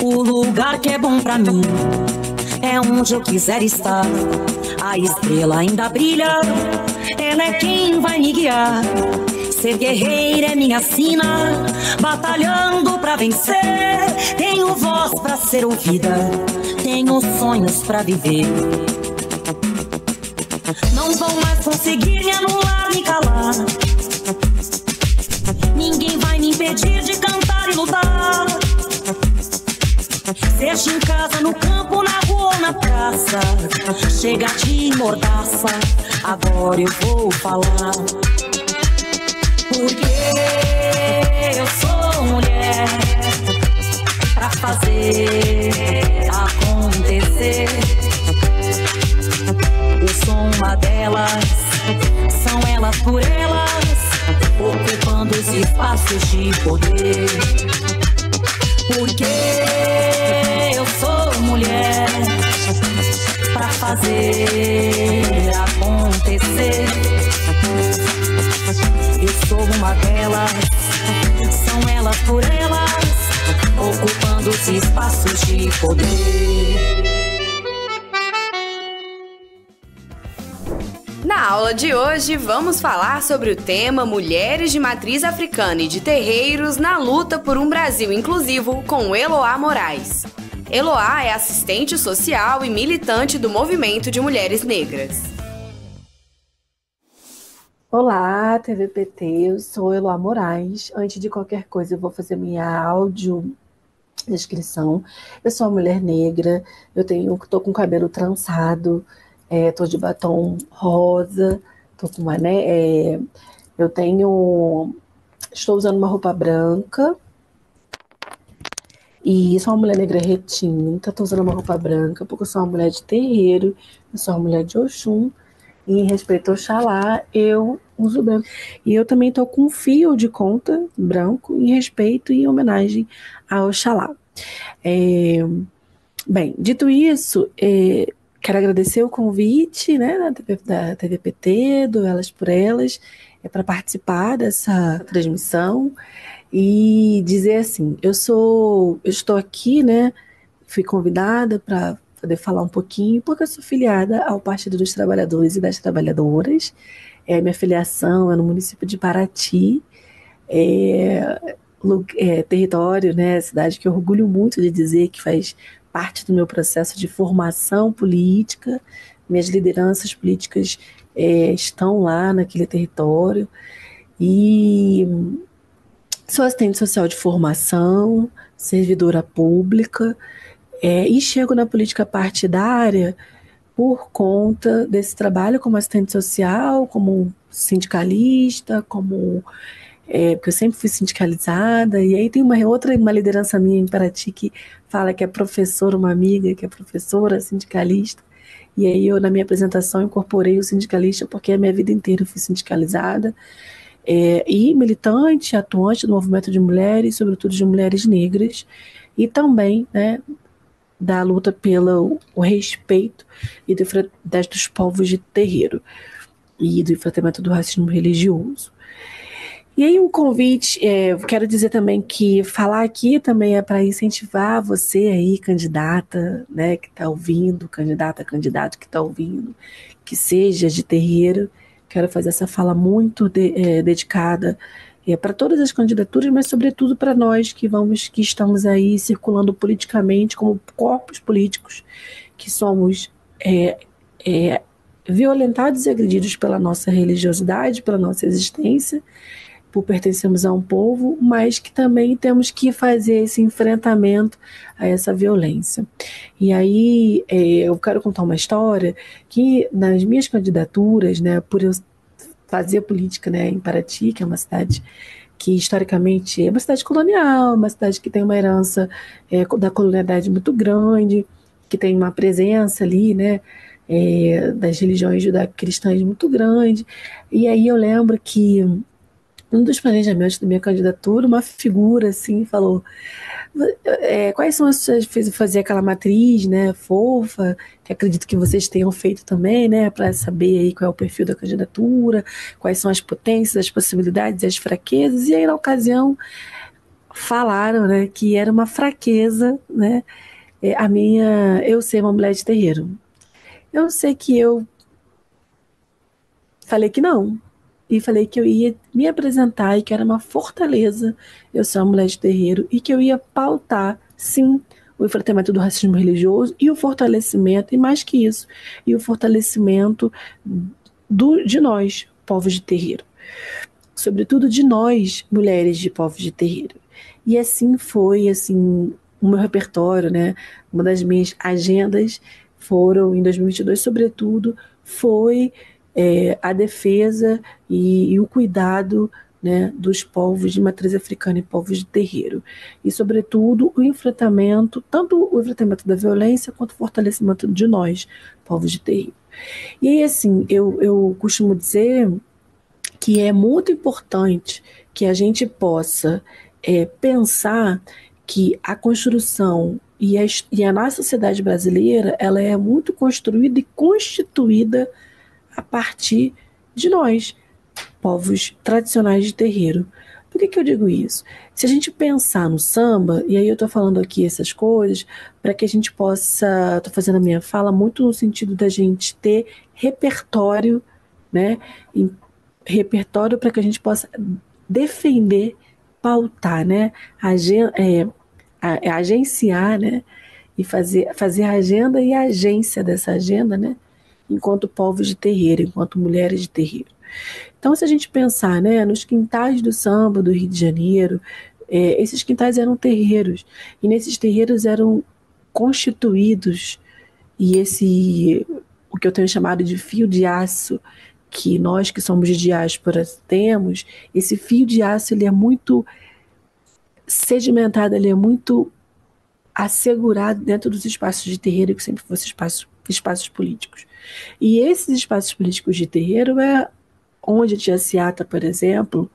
O lugar que é bom pra mim é onde eu quiser estar. A estrela ainda brilha, ela é quem vai me guiar. Ser guerreira é minha sina, batalhando pra vencer. Tenho voz pra ser ouvida, tenho sonhos pra viver. Não vão mais conseguir me anular, me calar. Ninguém vai me impedir de cantar e lutar. Seja em casa, no campo, na rua ou na praça, chega de mordaça, agora eu vou falar. Porque eu sou mulher pra fazer acontecer. Eu sou uma delas, são elas por elas, ocupando os espaços de poder. Porque eu sou mulher pra fazer acontecer. Eu sou uma delas, são elas por elas, ocupando os espaços de poder. Na aula de hoje, vamos falar sobre o tema Mulheres de Matriz Africana e de Terreiros na luta por um Brasil inclusivo, com Eloá Moraes. Eloá é assistente social e militante do Movimento de Mulheres Negras. Olá, TVPT, eu sou Eloá Moraes. Antes de qualquer coisa, eu vou fazer minha audiodescrição. Eu sou uma mulher negra, tô com o cabelo trançado, tô de batom rosa, tô com uma, estou usando uma roupa branca e sou uma mulher negra retinta, tô usando uma roupa branca porque eu sou uma mulher de terreiro, eu sou uma mulher de Oxum e em respeito ao Oxalá eu uso branco. E eu também tô com um fio de conta branco em respeito e em homenagem ao Oxalá. Bem, dito isso, quero agradecer o convite, né, da TVPT, do Elas por Elas, para participar dessa transmissão e dizer assim, eu estou aqui, né, fui convidada para poder falar um pouquinho, porque eu sou filiada ao Partido dos Trabalhadores e das Trabalhadoras. Minha filiação é no município de Paraty, território, né, cidade que eu orgulho muito de dizer que faz parte do meu processo de formação política. Minhas lideranças políticas estão lá naquele território e sou assistente social de formação, servidora pública, e chego na política partidária por conta desse trabalho como assistente social, como sindicalista, porque eu sempre fui sindicalizada, e aí tem uma liderança minha em Paraty que fala que é professora, uma amiga que é professora, sindicalista, e aí eu na minha apresentação incorporei o sindicalista porque a minha vida inteira eu fui sindicalizada, e militante, atuante do movimento de mulheres, sobretudo de mulheres negras, e também, né, da luta pelo respeito e dos povos de terreiro e do enfrentamento do racismo religioso. E aí um convite, quero dizer também que falar aqui também é para incentivar você aí, candidata, né, que está ouvindo, candidato que está ouvindo, que seja de terreiro. Quero fazer essa fala muito dedicada para todas as candidaturas, mas sobretudo para nós que estamos aí circulando politicamente como corpos políticos, que somos violentados e agredidos pela nossa religiosidade, pela nossa existência, por pertencermos a um povo, mas que também temos que fazer esse enfrentamento a essa violência. E aí eu quero contar uma história que nas minhas candidaturas, né, por eu fazer política, né, em Paraty, que é uma cidade que historicamente é uma cidade colonial, uma cidade que tem uma herança da colonialidade muito grande, que tem uma presença ali, né, das religiões judaico-cristãs muito grande. E aí eu lembro que um dos planejamentos da minha candidatura, uma figura assim falou: quais são as suas, fez fazer aquela matriz, né, fofa, que acredito que vocês tenham feito também, né, para saber aí qual é o perfil da candidatura, quais são as potências, as possibilidades e as fraquezas. E aí na ocasião falaram, né, que era uma fraqueza, né, eu ser uma mulher de terreiro. Eu sei que eu falei que não. E falei que eu ia me apresentar e que era uma fortaleza eu ser uma mulher de terreiro e que eu ia pautar, sim, o enfrentamento do racismo religioso e o fortalecimento, e mais que isso, e o fortalecimento de nós, povos de terreiro. Sobretudo de nós, mulheres de povos de terreiro. E assim foi, assim, o meu repertório, né? Uma das minhas agendas foram, em 2022, sobretudo, foi a defesa e o cuidado, né, dos povos de matriz africana e povos de terreiro. E, sobretudo, o enfrentamento, tanto o enfrentamento da violência quanto o fortalecimento de nós, povos de terreiro. E aí, assim, eu costumo dizer que é muito importante que a gente possa pensar que a construção e a nossa sociedade brasileira, ela é muito construída e constituída a partir de nós, povos tradicionais de terreiro. Por que eu digo isso? Se a gente pensar no samba, e aí eu estou falando aqui essas coisas, para que a gente possa, estou fazendo a minha fala muito no sentido da gente ter repertório, né? Repertório para que a gente possa defender, pautar, né? Agenciar, né? E fazer a agenda e a agência dessa agenda, né? Enquanto povos de terreiro, enquanto mulheres de terreiro. Então, se a gente pensar, né, nos quintais do samba do Rio de Janeiro, esses quintais eram terreiros, e nesses terreiros eram constituídos, e o que eu tenho chamado de fio de aço, que nós que somos de diáspora temos, esse fio de aço ele é muito sedimentado, ele é muito assegurado dentro dos espaços de terreiro, que sempre fossem espaços políticos. E esses espaços políticos de terreiro é onde a Tia Seata, por exemplo,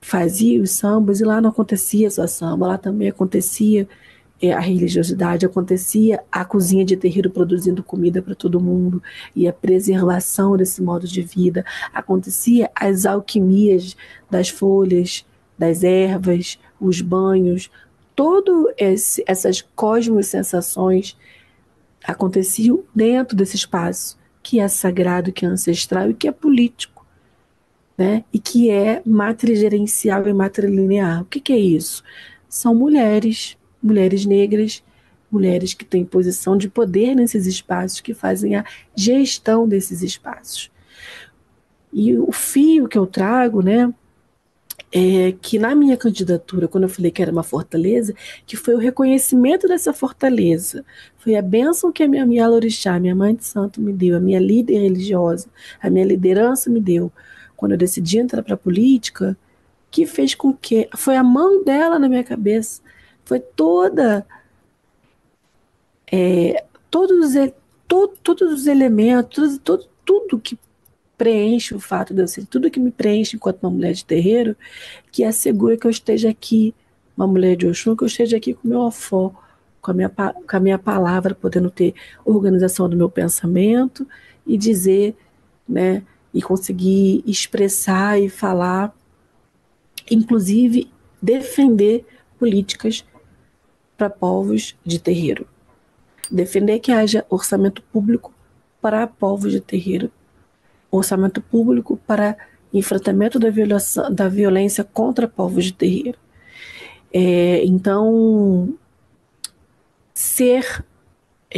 fazia os sambas, e lá não acontecia só samba, lá também acontecia a religiosidade, acontecia a cozinha de terreiro produzindo comida para todo mundo, e a preservação desse modo de vida, acontecia as alquimias das folhas, das ervas, os banhos, essas cosmos-sensações aconteciam dentro desse espaço, que é sagrado, que é ancestral e que é político, né? E que é matrigerencial e matrilinear. O que é isso? São mulheres negras, mulheres que têm posição de poder nesses espaços, que fazem a gestão desses espaços. E o fio que eu trago, né, é que na minha candidatura, quando eu falei que era uma fortaleza, que foi o reconhecimento dessa fortaleza, foi a bênção que a minha Yalorixá, minha mãe de santo, me deu, a minha líder religiosa, a minha liderança me deu, quando eu decidi entrar para a política, que fez com que, foi a mão dela na minha cabeça, foi todos os elementos, tudo que preenche o fato de eu ser, tudo que me preenche enquanto uma mulher de terreiro, que assegura que eu esteja aqui, uma mulher de Oxum, que eu esteja aqui com o meu afó, com a minha palavra, podendo ter organização do meu pensamento e dizer, né, e conseguir expressar e falar, inclusive defender políticas para povos de terreiro. Defender que haja orçamento público para povos de terreiro, orçamento público para enfrentamento da violência contra povos de terreiro. Então, ser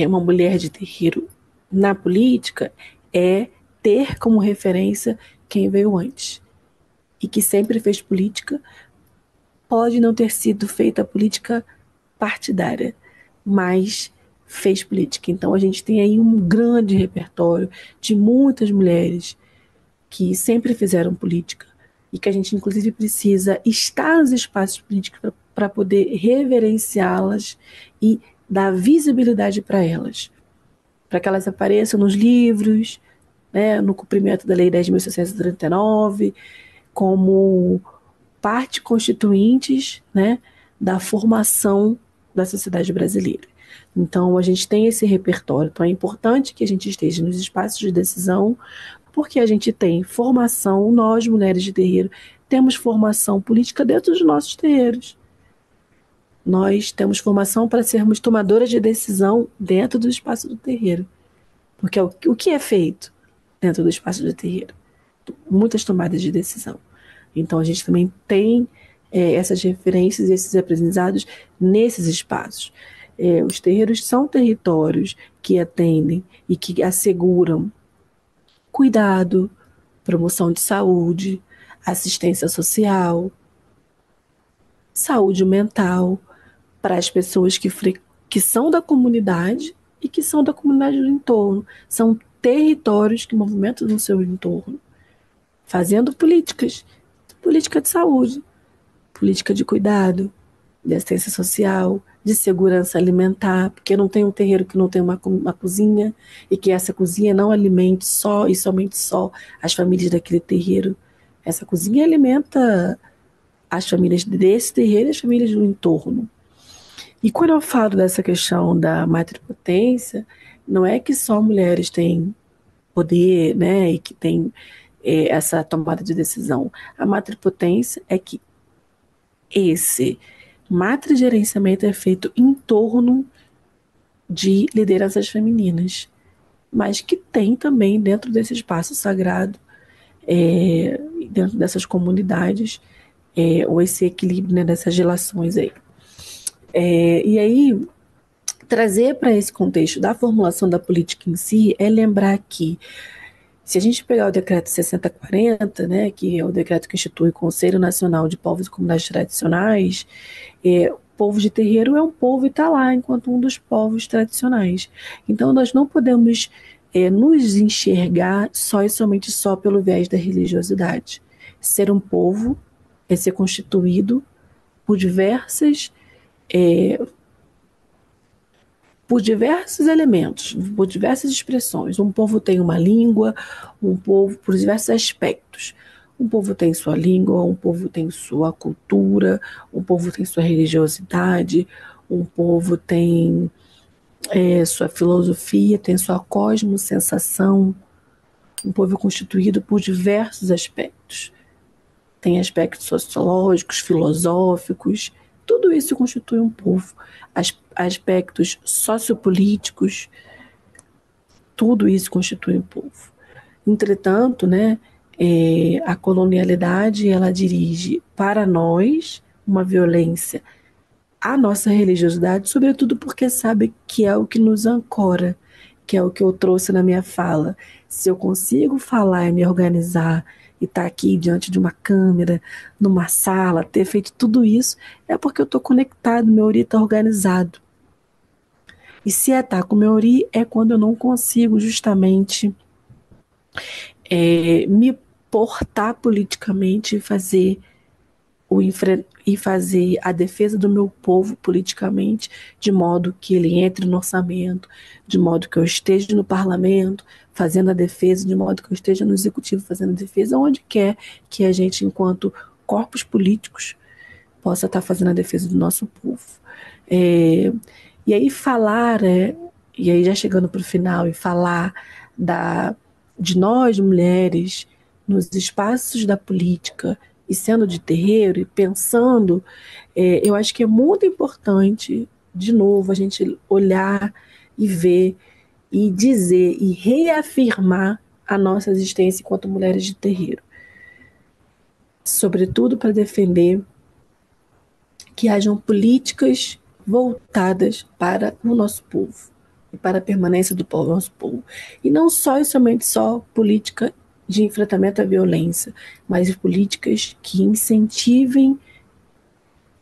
uma mulher de terreiro na política é ter como referência quem veio antes e que sempre fez política. Pode não ter sido feita política partidária, mas fez política. Então a gente tem aí um grande repertório de muitas mulheres que sempre fizeram política e que a gente inclusive precisa estar nos espaços políticos para poder reverenciá-las e dar visibilidade para elas, para que elas apareçam nos livros, né, no cumprimento da Lei 10.639, como parte constituintes, né, da formação da sociedade brasileira. Então, a gente tem esse repertório. Então, é importante que a gente esteja nos espaços de decisão, porque a gente tem formação, nós, mulheres de terreiro, temos formação política dentro dos nossos terreiros. Nós temos formação para sermos tomadoras de decisão dentro do espaço do terreiro. Porque o que é feito dentro do espaço do terreiro? Muitas tomadas de decisão. Então, a gente também tem essas referências, esses aprendizados nesses espaços. Os terreiros são territórios que atendem e que asseguram cuidado, promoção de saúde, assistência social, saúde mental para as pessoas que são da comunidade e que são da comunidade do entorno. São territórios que movimentam no seu entorno, fazendo política de saúde, política de cuidado, de assistência social, de segurança alimentar, porque não tem um terreiro que não tem uma cozinha e que essa cozinha não alimente só e somente só as famílias daquele terreiro. Essa cozinha alimenta as famílias desse terreiro e as famílias do entorno. E quando eu falo dessa questão da matripotência, não é que só mulheres têm poder, né, e que têm essa tomada de decisão. A matripotência é que esse matrigerenciamento é feito em torno de lideranças femininas, mas que tem também dentro desse espaço sagrado, dentro dessas comunidades, ou esse equilíbrio, né, dessas relações aí. E aí, trazer para esse contexto da formulação da política em si é lembrar que, se a gente pegar o decreto 6040, né, que é o decreto que institui o Conselho Nacional de Povos e Comunidades Tradicionais, o povo de terreiro é um povo e está lá enquanto um dos povos tradicionais. Então, nós não podemos nos enxergar só e somente só pelo viés da religiosidade. Ser um povo é ser constituído por diversos elementos, por diversas expressões. Um povo tem uma língua, um povo por diversos aspectos. Um povo tem sua língua, um povo tem sua cultura, um povo tem sua religiosidade, um povo tem sua filosofia, tem sua cosmosensação. Um povo é constituído por diversos aspectos. Tem aspectos sociológicos, filosóficos. Tudo isso constitui um povo. Aspectos sociopolíticos, tudo isso constitui um povo. Entretanto, né, a colonialidade, ela dirige para nós uma violência à nossa religiosidade, sobretudo porque sabe que é o que nos ancora, que é o que eu trouxe na minha fala. Se eu consigo falar e me organizar e estar aqui diante de uma câmera, numa sala, ter feito tudo isso, é porque eu estou conectado, meu ori está organizado. E se estar com meu ori é quando eu não consigo justamente me portar politicamente e fazer a defesa do meu povo politicamente, de modo que ele entre no orçamento, de modo que eu esteja no parlamento fazendo a defesa, de modo que eu esteja no executivo fazendo a defesa, onde quer que a gente, enquanto corpos políticos, possa estar fazendo a defesa do nosso povo. E aí falar, e aí já chegando para o final, e falar de nós, mulheres, nos espaços da política, e sendo de terreiro, e pensando, eu acho que é muito importante, de novo, a gente olhar e ver, e dizer, e reafirmar a nossa existência enquanto mulheres de terreiro. Sobretudo para defender que hajam políticas voltadas para o nosso povo, e para a permanência do nosso povo. E não só e somente só política de enfrentamento à violência, mas políticas que incentivem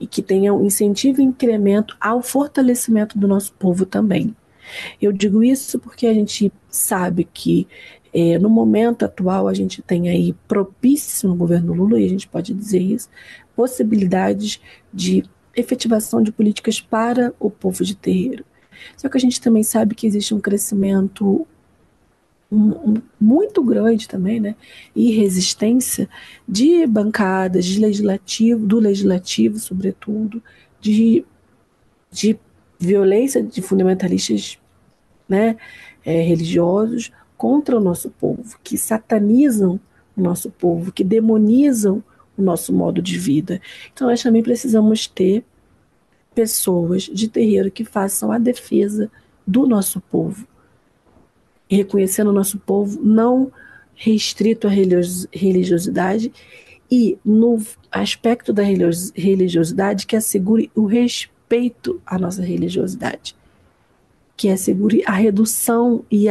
e que tenham incentivo e incremento ao fortalecimento do nosso povo também. Eu digo isso porque a gente sabe que no momento atual a gente tem aí propício no governo Lula, e a gente pode dizer isso, possibilidades de efetivação de políticas para o povo de terreiro. Só que a gente também sabe que existe um crescimento muito grande também, né, e resistência de bancadas do legislativo, sobretudo, de violência de fundamentalistas, né, religiosos contra o nosso povo, que satanizam o nosso povo, que demonizam o nosso modo de vida. Então nós também precisamos ter pessoas de terreiro que façam a defesa do nosso povo, reconhecendo o nosso povo não restrito à religiosidade e no aspecto da religiosidade que assegure o respeito à nossa religiosidade, que assegure a redução e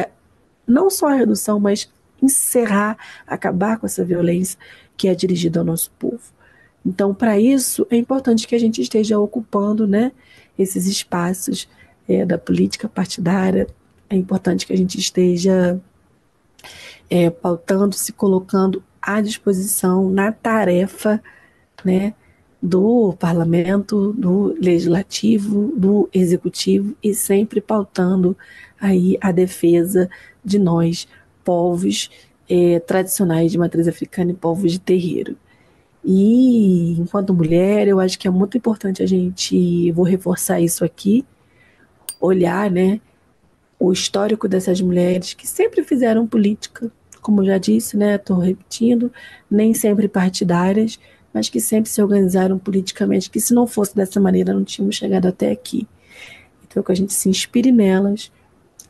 não só a redução, mas encerrar, acabar com essa violência que é dirigida ao nosso povo. Então, para isso, é importante que a gente esteja ocupando, né, esses espaços da política partidária. É importante que a gente esteja pautando, se colocando à disposição na tarefa, né, do parlamento, do legislativo, do executivo, e sempre pautando aí a defesa de nós, povos tradicionais de matriz africana e povos de terreiro. E enquanto mulher, eu acho que é muito importante a gente, vou reforçar isso aqui, olhar, né, o histórico dessas mulheres que sempre fizeram política, como eu já disse, né, estou repetindo, nem sempre partidárias, mas que sempre se organizaram politicamente, que se não fosse dessa maneira não tínhamos chegado até aqui. Então que a gente se inspire nelas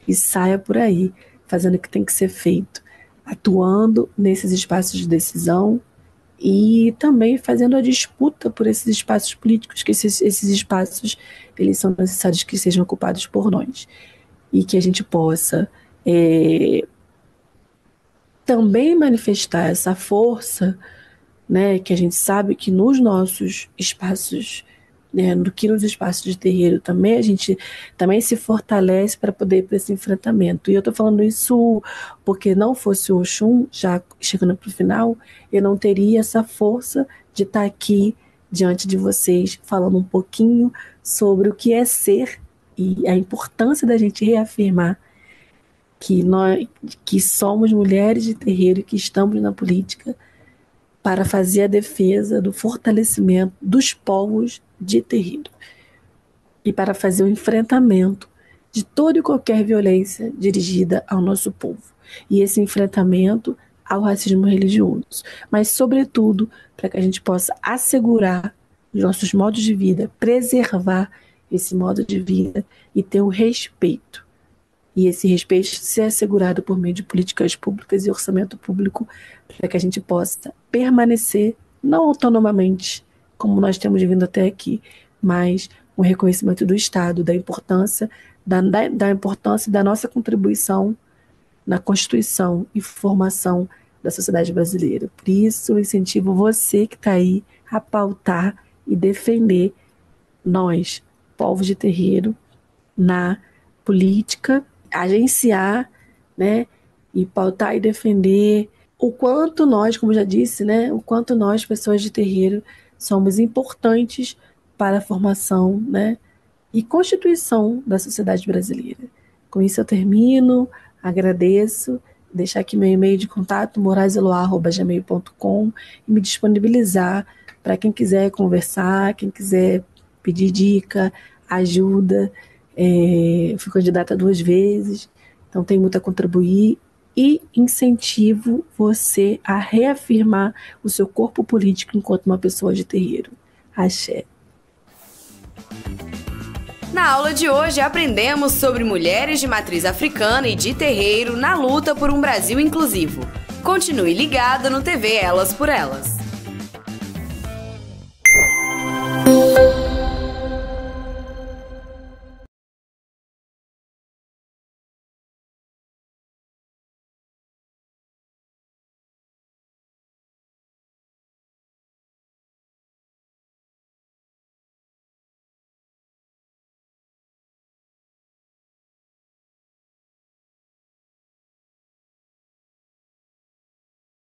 e saia por aí, fazendo o que tem que ser feito, atuando nesses espaços de decisão e também fazendo a disputa por esses espaços políticos, que esses espaços eles são necessários que sejam ocupados por nós. E que a gente possa também manifestar essa força, né, que a gente sabe que nos nossos espaços, né, nos espaços de terreiro também, a gente também se fortalece para poder ir para esse enfrentamento. E eu estou falando isso porque não fosse o Oxum, já chegando para o final, eu não teria essa força de estar aqui diante de vocês, falando um pouquinho sobre o que é ser e a importância da gente reafirmar que nós que somos mulheres de terreiro e que estamos na política para fazer a defesa do fortalecimento dos povos de terreiro e para fazer o enfrentamento de toda e qualquer violência dirigida ao nosso povo. E esse enfrentamento ao racismo religioso, mas sobretudo para que a gente possa assegurar os nossos modos de vida, preservar esse modo de vida e ter o respeito. E esse respeito ser assegurado por meio de políticas públicas e orçamento público para que a gente possa permanecer, não autonomamente, como nós temos vindo até aqui, mas um reconhecimento do Estado, da importância da nossa contribuição na constituição e formação da sociedade brasileira. Por isso, eu incentivo você que está aí a pautar e defender nós, povos de terreiro, na política, agenciar, né, e pautar e defender o quanto nós, como já disse, né, o quanto nós, pessoas de terreiro, somos importantes para a formação, né, e constituição da sociedade brasileira. Com isso eu termino, agradeço, deixar aqui meu e-mail de contato, moraiseloa@gmail.com, e me disponibilizar para quem quiser conversar, quem quiser pedir dica, ajuda. Eu fui candidata 2 vezes, então tenho muito a contribuir e incentivo você a reafirmar o seu corpo político enquanto uma pessoa de terreiro. Axé. Na aula de hoje aprendemos sobre mulheres de matriz africana e de terreiro na luta por um Brasil inclusivo. Continue ligado no TV Elas por Elas.